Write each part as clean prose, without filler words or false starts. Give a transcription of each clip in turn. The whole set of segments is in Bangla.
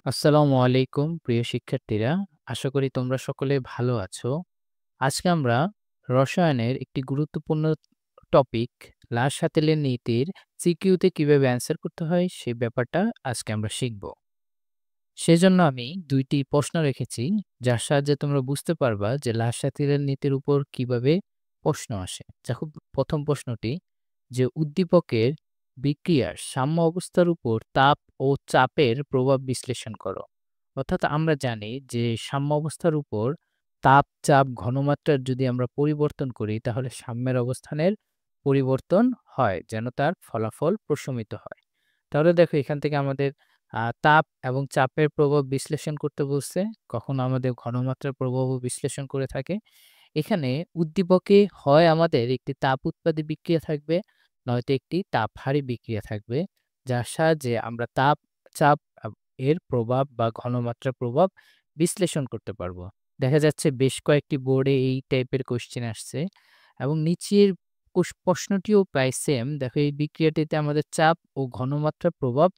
আসসালামু আলাইকুম প্রিয় শিক্ষার্থীরা। আশা করি তোমরা সকলে ভালো আছো। আজকে আমরা রসায়নের একটি গুরুত্বপূর্ণ টপিক লাল-শাতেলের নীতির সিকিউতে কিভাবে অ্যান্সার করতে হয় সেই ব্যাপারটা আজকে আমরা শিখব। সেজন্য আমি ২ টি প্রশ্ন রেখেছি যার সাহায্যে তোমরা বুঝতে পারবা যে লাল-শাতেলের নীতির উপর কিভাবে প্রশ্ন আসে। দেখো ১ম প্রশ্নটি যে উদ্দীপকের বিক্রিয়ার সাম্য অবস্থার উপর তাপ ও চাপের প্রভাব বিশ্লেষণ করো। অর্থাৎ আমরা জানি যে সাম্য অবস্থার উপর তাপ, চাপ, ঘনমাত্রার যদি আমরা পরিবর্তন করি তাহলে সাম্যের অবস্থানের পরিবর্তন হয় যেন তার ফলাফল প্রশমিত হয়। তাহলে দেখো এখান থেকে আমাদের তাপ এবং চাপের প্রভাব বিশ্লেষণ করতে বলছে। কখনো আমাদের ঘনমাত্রার প্রভাবও বিশ্লেষণ করে থাকে। এখানে উদ্দীপকে হয় আমাদের একটি তাপ উৎপাদী বিক্রিয়া থাকবে, নয়তো একটি তাপহারী বিক্রিয়া থাকবে, যার সাহায্যে আমরা তাপ, চাপ এর প্রভাব বা ঘনমাত্রার প্রভাব বিশ্লেষণ করতে পারবো। দেখা যাচ্ছে বেশ কয়েকটি বোর্ডে এই টাইপের কোয়েশ্চেন আসছে এবং নিচের প্রশ্নটিও প্রায় সেম। দেখো এই বিক্রিয়াটিতে আমাদের চাপ ও ঘনমাত্রার প্রভাব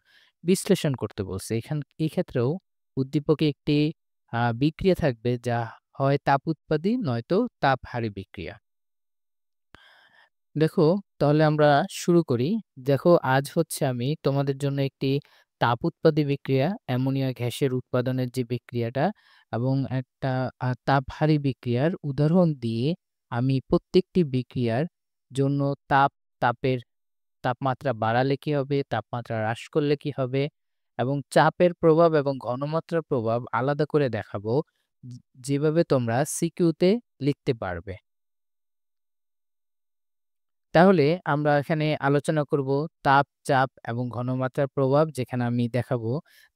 বিশ্লেষণ করতে বলছে। এই ক্ষেত্রেও উদ্দীপকে একটি বিক্রিয়া থাকবে যা হয় তাপ উৎপাদী নয়তো তাপহারী বিক্রিয়া। দেখো তাহলে আমরা শুরু করি। দেখো আজ হচ্ছে আমি তোমাদের জন্য একটি তাপ উৎপাদী বিক্রিয়া, অ্যামোনিয়া গ্যাসের উৎপাদনের যে বিক্রিয়াটা এবং একটা তাপহারী বিক্রিয়ার উদাহরণ দিয়ে আমি প্রত্যেকটি বিক্রিয়ার জন্য তাপের তাপমাত্রা বাড়ালে কি হবে, তাপমাত্রা হ্রাস করলে কি হবে এবং চাপের প্রভাব এবং ঘনমাত্রার প্রভাব আলাদা করে দেখাবো, যেভাবে তোমরা সিকিউতে লিখতে পারবে। তাহলে আমরা এখানে আলোচনা করব তাপ, চাপ এবং ঘনমাত্রার প্রভাব, যেখানে আমি দেখাবো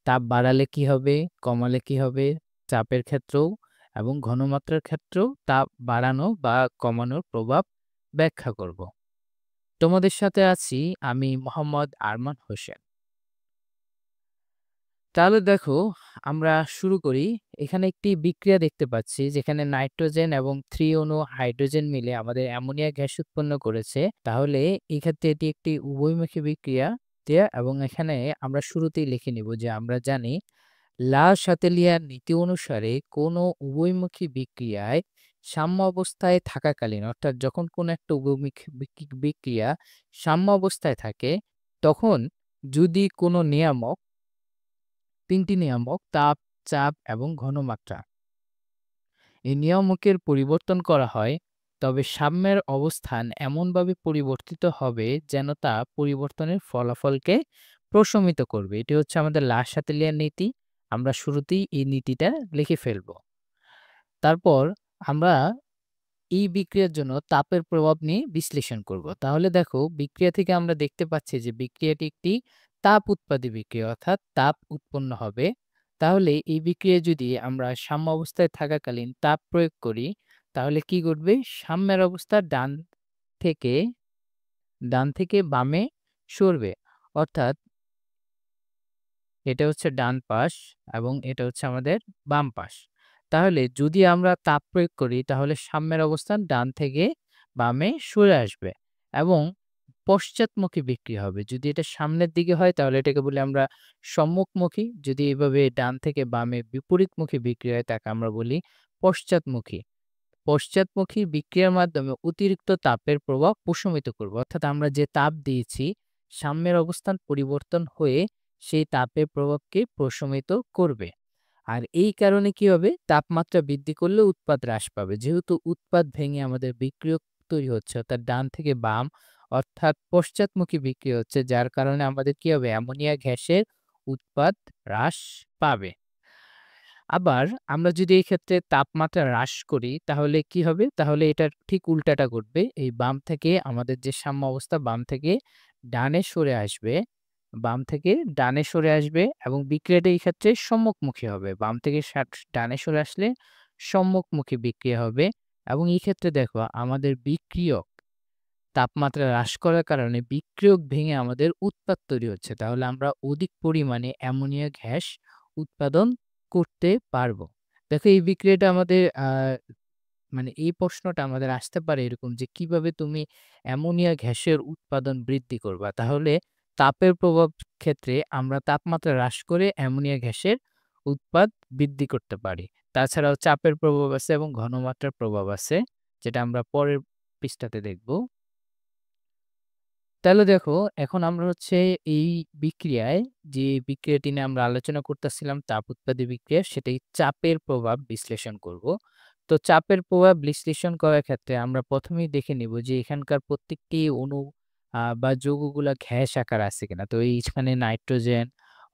তাপ বাড়ালে কি হবে, কমালে কি হবে, চাপের ক্ষেত্রেও এবং ঘনমাত্রার ক্ষেত্রেও তাপ বাড়ানো বা কমানোর প্রভাব ব্যাখ্যা করব। তোমাদের সাথে আছি আমি মোহাম্মদ আরমান হোসেন। তাহলে দেখো আমরা শুরু করি। এখানে একটি বিক্রিয়া দেখতে পাচ্ছি যেখানে নাইট্রোজেন এবং 3 অণু হাইড্রোজেন মিলে আমাদের অ্যামোনিয়া গ্যাস উৎপন্ন করেছে। তাহলে এই ক্ষেত্রে এটি একটি উভয়মুখী বিক্রিয়া এবং এখানে আমরা শুরুতেই লিখে নিব যে আমরা জানি লা-শাতেলিয়ার নীতি অনুসারে কোনো উভয়মুখী বিক্রিয়ায় সাম্য অবস্থায় থাকাকালীন, অর্থাৎ যখন কোনো একটা উভয়মুখী বিক্রিয়া সাম্য অবস্থায় থাকে তখন যদি কোনো নিয়ামক, ৩টি নিয়ামক তাপ, চাপ এবং ঘনমাত্রা, এই নিয়ামকের পরিবর্তন করা হয়, তবে সাম্যের অবস্থান এমনভাবে পরিবর্তিত হবে যেন তা পরিবর্তনের ফলাফলকে প্রশমিত করবে। এটি হচ্ছে আমাদের লা-শাতেলিয়ার নীতি। আমরা শুরুতেই এই নীতিটা লিখে ফেলব। তারপর আমরা এই বিক্রিয়ার জন্য তাপের প্রভাব নিয়ে বিশ্লেষণ করব। তাহলে দেখো বিক্রিয়া থেকে আমরা দেখতে পাচ্ছি যে বিক্রিয়াটি একটি তাপ উৎপাদী বিক্রিয়া, অর্থাৎ তাপ উৎপন্ন হবে। তাহলে এই বিক্রিয়ায় যদি আমরা সাম্য অবস্থায় থাকাকালীন তাপ প্রয়োগ করি তাহলে কি ঘটবে? সাম্যের অবস্থা থেকে ডান থেকে বামে সরবে। অর্থাৎ এটা হচ্ছে ডান পাশ এবং এটা হচ্ছে আমাদের বাম পাশ। তাহলে যদি আমরা তাপ প্রয়োগ করি তাহলে সাম্যের অবস্থান ডান থেকে বামে সরে আসবে এবং পশ্চাৎমুখী বিক্রিয়া হবে। যদি এটা সামনের দিকে হয় তাহলে এটাকে বলি আমরা সম্মুখমুখী। যদি এভাবে ডান থেকে বামে বিপরীতমুখী বিক্রিয়া হয় তাকে আমরা বলি পশ্চাৎমুখী। পশ্চাৎমুখী বিক্রিয়ার মাধ্যমে অতিরিক্ত তাপের প্রভাব প্রশমিত করব। অর্থাৎ আমরা যে তাপ দিয়েছি সাম্যের অবস্থান পরিবর্তন হয়ে সেই তাপের প্রভাবকে প্রশমিত করবে। আর এই কারণে কি হবে? তাপমাত্রা বৃদ্ধি করলে উৎপাদ হ্রাস পাবে। যেহেতু উৎপাদ ভেঙে আমাদের বিক্রিয়ক তৈরি হচ্ছে, অর্থাৎ ডান থেকে বাম, অর্থাৎ পশ্চাৎমুখী বিক্রিয়া হচ্ছে, যার কারণে আমাদের কি হবে? অ্যামোনিয়া গ্যাসের উৎপাদ হ্রাস পাবে। আবার আমরা যদি এই ক্ষেত্রে তাপমাত্রা হ্রাস করি তাহলে কি হবে? তাহলে এটার ঠিক উল্টাটা ঘটবে। এই বাম থেকে আমাদের যে সাম্য অবস্থা বাম থেকে ডানে সরে আসবে, বাম থেকে ডানে সরে আসবে এবং বিক্রিয়াটা এই ক্ষেত্রে সম্মুখমুখী হবে। বাম থেকে ডানে সরে আসলে সম্মুখমুখী বিক্রিয়া হবে এবং এই ক্ষেত্রে দেখো আমাদের বিক্রিয়ক তাপমাত্রা হ্রাস করার কারণে বিক্রিয়ক ভেঙে আমাদের উৎপাদ তৈরি হচ্ছে। তাহলে আমরা অধিক পরিমাণে অ্যামোনিয়া গ্যাস উৎপাদন করতে পারবো। দেখো এই বিক্রিয়াটা আমাদের মানে এই প্রশ্নটা আমাদের আসতে পারে এরকম যে কিভাবে তুমি অ্যামোনিয়া গ্যাসের উৎপাদন বৃদ্ধি করবা? তাহলে তাপের প্রভাব ক্ষেত্রে আমরা তাপমাত্রা হ্রাস করে অ্যামোনিয়া গ্যাসের উৎপাদ বৃদ্ধি করতে পারি। তাছাড়াও চাপের প্রভাব আছে এবং ঘনমাত্রার প্রভাব আছে, যেটা আমরা পরের পৃষ্ঠাতে দেখব। তাহলে দেখো, এখন আমরা হচ্ছে এই বিক্রিয়ায়, যে বিক্রিয়াটি নিয়ে আমরা আলোচনা করতেছিলাম তাপ উৎপাদী বিক্রিয়া, সেটাই চাপের প্রভাব বিশ্লেষণ করব। তো চাপের প্রভাব বিশ্লেষণ করার ক্ষেত্রে আমরা প্রথমেই দেখে নিব যে এখানকার প্রত্যেকটি অণু বা যৌগগুলা গ্যাস আকারে আছে কিনা। তো এইখানে নাইট্রোজেন,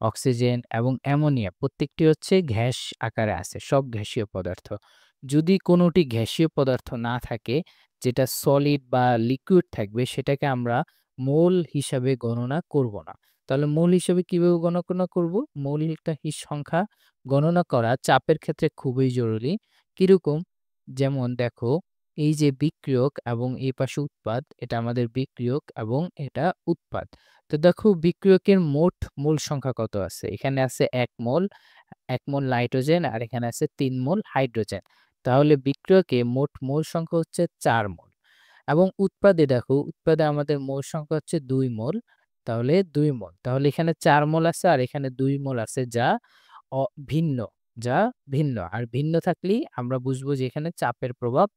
অক্সিজেন এবং অ্যামোনিয়া প্রত্যেকটি হচ্ছে গ্যাস আকারে আছে, সব গ্যাসীয় পদার্থ। যদি কোনোটি গ্যাসীয় পদার্থ না থাকে, যেটা সলিড বা লিকুইড থাকবে, সেটাকে আমরা মোল হিসাবে গণনা করব না। তাহলে মোল হিসাবে কিভাবে গণনা করব? মৌলটা সংখ্যা গণনা করা চাপের ক্ষেত্রে খুবই জরুরি। কিরকম? যেমন দেখো, এই যে বিক্রিয়ক এবং এই পাশে উৎপাদ, এটা আমাদের বিক্রিয়ক এবং এটা উৎপাদ। তো দেখো, বিক্রিয়কের মোট মোল সংখ্যা কত আছে? এখানে আছে ১ মোল, ১ মোল নাইট্রোজেন আর এখানে আছে ৩ মোল হাইড্রোজেন। তাহলে বিক্রিয়কে মোট মোল সংখ্যা হচ্ছে ৪ মোল। এবং উৎপাদে দেখো, উৎপাদে আমাদের মোল সংখ্যা হচ্ছে ২ মোল। তাহলে ২ মোল। তাহলে এখানে ৪ মোল আছে আর এখানে ২ মোল আছে, যা ভিন্ন, যা ভিন্ন। আর ভিন্ন থাকলেই আমরা বুঝবো যে এখানে চাপের প্রভাব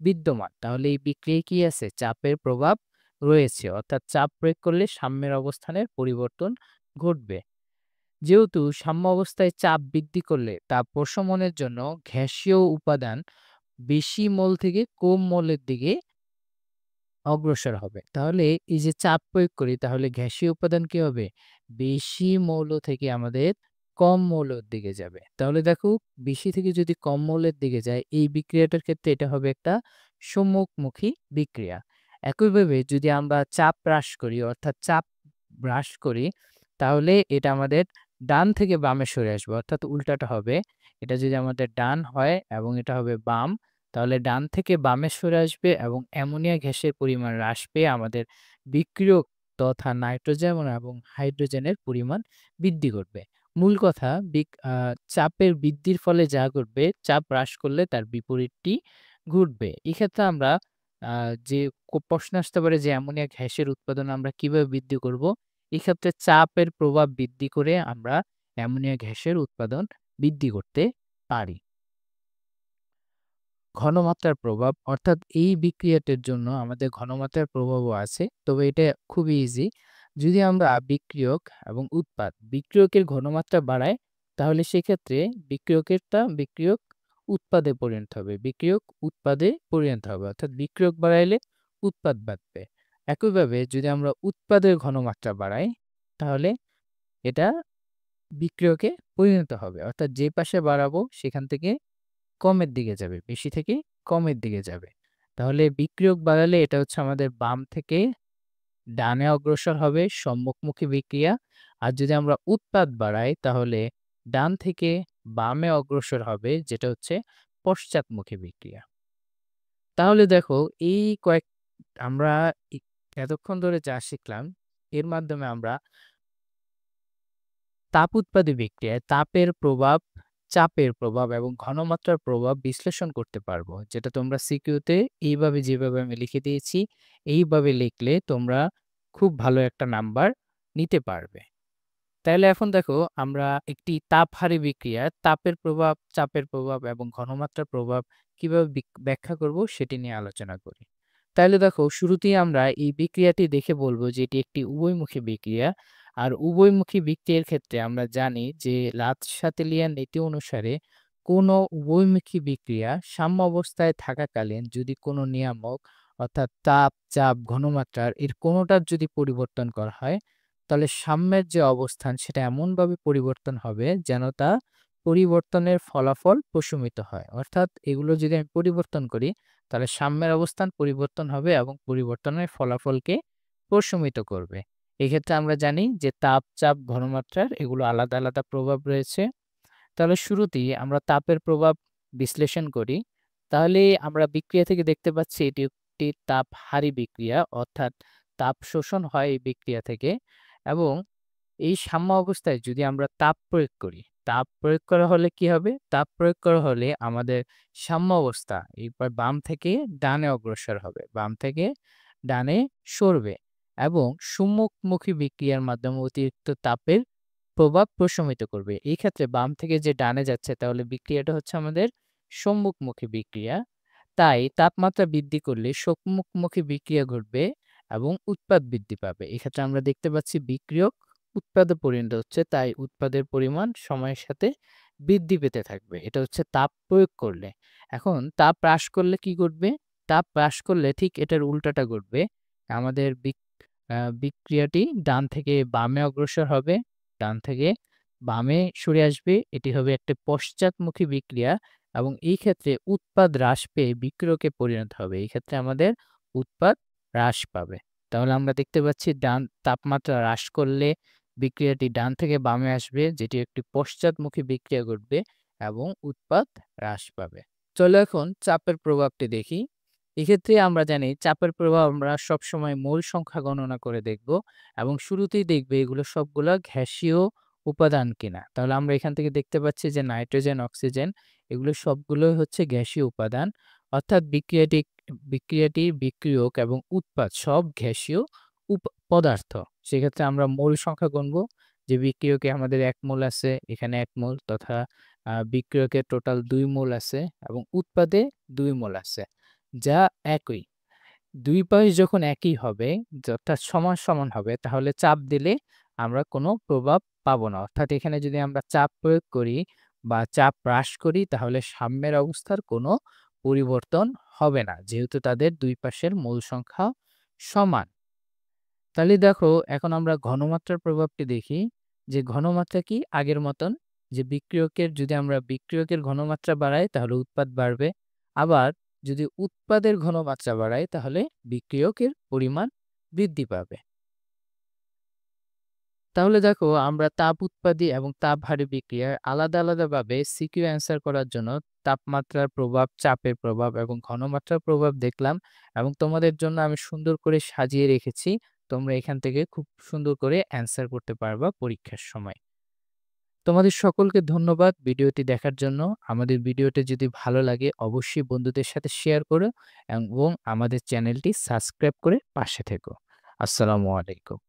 বিদ্যমান। তাহলে এই বিক্রিয়ায় কি আছে? চাপের প্রভাব রয়েছে। অর্থাৎ চাপ প্রয়োগ করলে সাম্যের অবস্থানের পরিবর্তন ঘটবে। যেহেতু সাম্য অবস্থায় চাপ বৃদ্ধি করলে তাপ প্রশমনের জন্য গ্যাসীয় উপাদান বেশি মোল থেকে কম মোলের দিকে অগ্রসর হবে। তাহলে এই যে চাপ প্রয়োগ করি, তাহলে গ্যাসীয় উপাদান কি হবে? বেশি মৌল থেকে আমাদের কম মৌলের দিকে যাবে। তাহলে দেখো, বেশি থেকে যদি কম মৌলের দিকে যায়, এই বিক্রিয়াটার ক্ষেত্রে এটা হবে একটা সম্মুখমুখী বিক্রিয়া। একইভাবে যদি আমরা চাপ হ্রাস করি, অর্থাৎ চাপ হ্রাস করি, তাহলে এটা আমাদের ডান থেকে বামে সরে আসবে, অর্থাৎ উল্টাটা হবে। এটা যদি আমাদের ডান হয় এবং এটা হবে বাম, তাহলে ডান থেকে বামে সরে আসবে এবং অ্যামোনিয়া গ্যাসের পরিমাণ হ্রাস পেয়ে আমাদের বিক্রিয়ক তথা নাইট্রোজেন এবং হাইড্রোজেনের পরিমাণ বৃদ্ধি করবে। মূল কথা, চাপের বৃদ্ধির ফলে যা ঘটবে, চাপ হ্রাস করলে তার বিপরীতটি ঘটবে। এক্ষেত্রে আমরা যে প্রশ্ন আসতে পারে যে অ্যামোনিয়া গ্যাসের উৎপাদন আমরা কিভাবে বৃদ্ধি করব? এক্ষেত্রে চাপের প্রভাব বৃদ্ধি করে আমরা অ্যামোনিয়া গ্যাসের উৎপাদন বৃদ্ধি করতে পারি। ঘনমাত্রার প্রভাব, অর্থাৎ এই বিক্রিয়াটির জন্য আমাদের ঘনমাত্রার প্রভাবও আছে, তবে এটা খুবই ইজি। যদি আমরা বিক্রিয়ক এবং উৎপাদ, বিক্রিয়কের ঘনমাত্রা বাড়াই, তাহলে সেক্ষেত্রে বিক্রিয়ক উৎপাদে পরিণত হবে, বিক্রিয়ক উৎপাদে পরিণত হবে, অর্থাৎ বিক্রিয়ক বাড়াইলে উৎপাদ বাড়বে। একইভাবে যদি আমরা উৎপাদের ঘনমাত্রা বাড়াই, তাহলে এটা বিক্রিয়কে পরিণত হবে, অর্থাৎ যে পাশে বাড়াবো সেখান থেকে কমের দিকে যাবে, বেশি থেকে কমের দিকে যাবে। তাহলে বিক্রিয়ক বাড়ালে এটা হচ্ছে আমাদের বাম থেকে ডানে অগ্রসর হবে, সম্মুখমুখী বিক্রিয়া। আর যদি আমরা উৎপাদ বাড়াই, তাহলে ডান থেকে বামে অগ্রসর হবে, যেটা হচ্ছে পশ্চাৎমুখী বিক্রিয়া। তাহলে দেখো, এই আমরা এতক্ষণ ধরে যা শিখলাম, এর মাধ্যমে আমরা তাপ উৎপাদী বিক্রিয়ায় তাপের প্রভাব, চাপের প্রভাব এবং ঘনমাত্রার প্রভাব বিশ্লেষণ করতে পারবো, যেটা তোমরা সিকিউতে এইভাবে, যেভাবে আমি লিখে দিয়েছি, এইভাবে লিখলে তোমরা খুব ভালো একটা নাম্বার নিতে পারবে। তাহলে এখন দেখো, আমরা একটি তাপহারী বিক্রিয়ার তাপের প্রভাব, চাপের প্রভাব এবং ঘনমাত্রার প্রভাব কিভাবে ব্যাখ্যা করব সেটি নিয়ে আলোচনা করি। তাহলে দেখো, শুরুতেই আমরা এই বিক্রিয়াটি দেখে বলবো যে এটি একটি উভয়মুখী বিক্রিয়া। আর উভয়মুখী বিক্রিয়ার ক্ষেত্রে আমরা জানি যে লাৎসাতেলিয়ান নীতি অনুসারে কোনো উভয়মুখী বিক্রিয়া সাম্য অবস্থায় থাকাকালীন যদি কোনো নিয়ামক, অর্থাৎ তাপ, চাপ, ঘনমাত্রার এর কোনোটার যদি পরিবর্তন করা হয়, তাহলে সাম্যের যে অবস্থান সেটা এমনভাবে পরিবর্তন হবে যেন তা পরিবর্তনের ফলাফল প্রশমিত হয়। অর্থাৎ এগুলো যদি আমি পরিবর্তন করি, তাহলে সাম্যের অবস্থান পরিবর্তন হবে এবং পরিবর্তনের ফলাফলকে প্রশমিত করবে। এক্ষেত্রে আমরা জানি যে তাপ, চাপ, ঘনমাত্রার এগুলো আলাদা আলাদা প্রভাব রয়েছে। তাহলে শুরুতেই আমরা তাপের প্রভাব বিশ্লেষণ করি। তাহলে আমরা বিক্রিয়া থেকে দেখতে পাচ্ছি এটি একটি তাপহারী বিক্রিয়া, অর্থাৎ তাপ শোষণ হয় এই বিক্রিয়া থেকে। এবং এই সাম্য অবস্থায় যদি আমরা তাপ প্রয়োগ করি, তাপ প্রয়োগ করা হলে কি হবে? তাপ প্রয়োগ করা হলে আমাদের সাম্য অবস্থা এরপর বাম থেকে ডানে অগ্রসর হবে, বাম থেকে ডানে সরবে এবং সম্মুখমুখী বিক্রিয়ার মাধ্যমে অতিরিক্ত তাপের প্রভাব প্রশমিত করবে। এই ক্ষেত্রে বাম থেকে যে ডানে যাচ্ছে তাহলে বিক্রিয়াটা হচ্ছে আমাদের সম্মুখমুখী বিক্রিয়া। তাই তাপমাত্রা বৃদ্ধি করলে সম্মুখমুখী বিক্রিয়া ঘটবে এবং উৎপাদ বৃদ্ধি পাবে। এক্ষেত্রে আমরা দেখতে পাচ্ছি বিক্রিয়ক উৎপাদে পরিণত হচ্ছে, তাই উৎপাদের পরিমাণ সময়ের সাথে বৃদ্ধি পেতে থাকবে। এটা হচ্ছে তাপ প্রয়োগ করলে। এখন তাপ হ্রাস করলে কি ঘটবে? তাপ হ্রাস করলে ঠিক এটার উল্টাটা ঘটবে। আমাদের বিক্রিয়াটি ডান থেকে বামে অগ্রসর হবে, ডান থেকে বামে সরে আসবে। এটি হবে একটা পশ্চাৎমুখী বিক্রিয়া এবং এই ক্ষেত্রে উৎপাদ হ্রাস পেয়ে বিক্রিয়কে পরিণত হবে। এই ক্ষেত্রে আমাদের উৎপাদ হ্রাস পাবে। তাহলে আমরা দেখতে পাচ্ছি তাপমাত্রা হ্রাস করলে বিক্রিয়াটি ডান থেকে বামে আসবে, যেটি একটি পশ্চাৎমুখী বিক্রিয়া ঘটবে এবং উৎপাদ হ্রাস পাবে। চলো এখন চাপের প্রভাবটি দেখি। এক্ষেত্রে আমরা জানি চাপের প্রভাব আমরা সবসময় মোল সংখ্যা গণনা করে দেখব এবং শুরুতেই দেখবে এগুলো সবগুলো গ্যাসীয় উপাদান কিনা। তাহলে আমরা এখান থেকে দেখতে পাচ্ছি যে নাইট্রোজেন, অক্সিজেন এগুলো সবগুলোই হচ্ছে গ্যাসীয় উপাদান। অর্থাৎ বিক্রিয়াটির বিক্রিয়ক এবং উৎপাদ সব গ্যাসীয় পদার্থ। সেক্ষেত্রে আমরা মোল সংখ্যা গণব যে বিক্রিয়কে আমাদের ১ মোল আছে, এখানে ১ মোল তথা বিক্রিয়কের টোটাল ২ মোল আছে এবং উৎপাদে ২ মোল আছে, যা একই। ২ পাশ যখন একই হবে অর্থাৎ সমান, সমান হবে তাহলে চাপ দিলে আমরা কোনো প্রভাব পাবো না। অর্থাৎ এখানে যদি আমরা চাপ প্রয়োগ করি বা চাপ হ্রাস করি তাহলে সাম্যের অবস্থার কোনো পরিবর্তন হবে না। যেহেতু তাদের ২ পাশের মোল সংখ্যা সমান। তাহলে দেখো এখন আমরা ঘনমাত্রার প্রভাবটি দেখি যে ঘনমাত্রা কি আগের মতন, যে যদি আমরা বিক্রিয়কের ঘনমাত্রা বাড়াই তাহলে উৎপাদ বাড়বে, আবার যদি উৎপাদের ঘনমাত্রা বাড়াই তাহলে বিক্রিয়কের পরিমাণ বৃদ্ধি পাবে। তাহলে দেখো আমরা তাপ উৎপাদী এবং তাপহারী বিক্রিয়ার আলাদা আলাদাভাবে সিকিউ অ্যান্সার করার জন্য তাপমাত্রার প্রভাব, চাপের প্রভাব এবং ঘনমাত্রার প্রভাব দেখলাম এবং তোমাদের জন্য আমি সুন্দর করে সাজিয়ে রেখেছি। তোমরা এখান থেকে খুব সুন্দর করে অ্যান্সার করতে পারবা পরীক্ষার সময়। তোমাদের সকলকে ধন্যবাদ ভিডিওটি দেখার জন্য। আমাদের ভিডিওটি যদি ভালো লাগে অবশ্যই বন্ধুদের সাথে শেয়ার করো এবং আমাদের চ্যানেলটি সাবস্ক্রাইব করে পাশে থেকো। আসসালামু আলাইকুম।